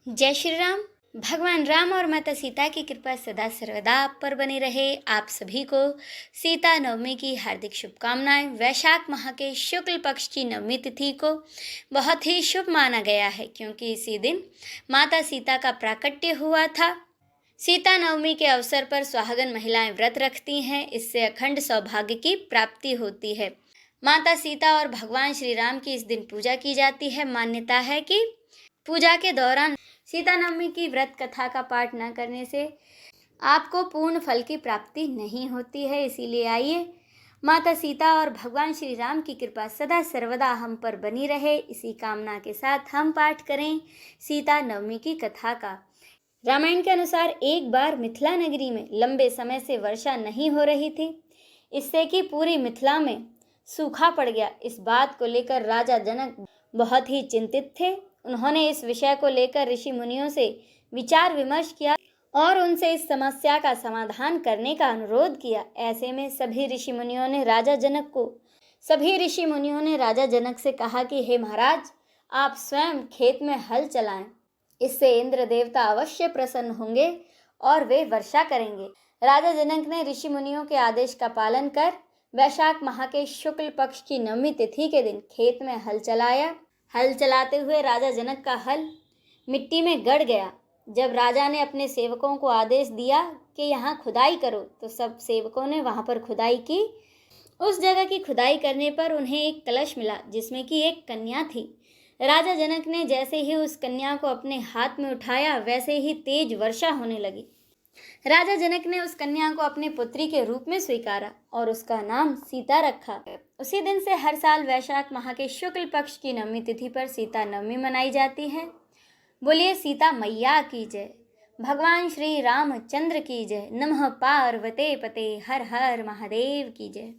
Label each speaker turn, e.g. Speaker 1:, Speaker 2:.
Speaker 1: जय श्री राम। भगवान राम और माता सीता की कृपा सदा सर्वदा आप पर बनी रहे। आप सभी को सीता नवमी की हार्दिक शुभकामनाएं। वैशाख माह के शुक्ल पक्ष की नवमी तिथि को बहुत ही शुभ माना गया है, क्योंकि इसी दिन माता सीता का प्राकट्य हुआ था। सीता नवमी के अवसर पर सुहागन महिलाएं व्रत रखती हैं। इससे अखंड सौभाग्य की प्राप्ति होती है। माता सीता और भगवान श्री राम की इस दिन पूजा की जाती है। मान्यता है कि पूजा के दौरान सीता नवमी की व्रत कथा का पाठ न करने से आपको पूर्ण फल की प्राप्ति नहीं होती है। इसीलिए आइए, माता सीता और भगवान श्री राम की कृपा सदा सर्वदा हम पर बनी रहे, इसी कामना के साथ हम पाठ करें सीता नवमी की कथा का। रामायण के अनुसार एक बार मिथिला नगरी में लंबे समय से वर्षा नहीं हो रही थी, इससे कि पूरी मिथिला में सूखा पड़ गया। इस बात को लेकर राजा जनक बहुत ही चिंतित थे। उन्होंने इस विषय को लेकर ऋषि मुनियों से विचार विमर्श किया और उनसे इस समस्या का समाधान करने का अनुरोध किया। ऐसे में सभी ऋषि मुनियों ने राजा जनक से कहा कि हे महाराज, आप स्वयं खेत में हल चलाएं। इससे इंद्र देवता अवश्य प्रसन्न होंगे और वे वर्षा करेंगे। राजा जनक ने ऋषि मुनियों के आदेश का पालन कर वैशाख माह के शुक्ल पक्ष की नवमी तिथि के दिन खेत में हल चलाया। हल चलाते हुए राजा जनक का हल मिट्टी में गड़ गया। जब राजा ने अपने सेवकों को आदेश दिया कि यहाँ खुदाई करो, तो सब सेवकों ने वहाँ पर खुदाई की। उस जगह की खुदाई करने पर उन्हें एक कलश मिला, जिसमें कि एक कन्या थी। राजा जनक ने जैसे ही उस कन्या को अपने हाथ में उठाया, वैसे ही तेज वर्षा होने लगी। राजा जनक ने उस कन्या को अपने पुत्री के रूप में स्वीकारा और उसका नाम सीता रखा। उसी दिन से हर साल वैशाख माह के शुक्ल पक्ष की नवमी तिथि पर सीता नवमी मनाई जाती है। बोलिए सीता मैया की जय। भगवान श्री रामचंद्र की जय। नमः पार्वते पते हर हर महादेव की जय।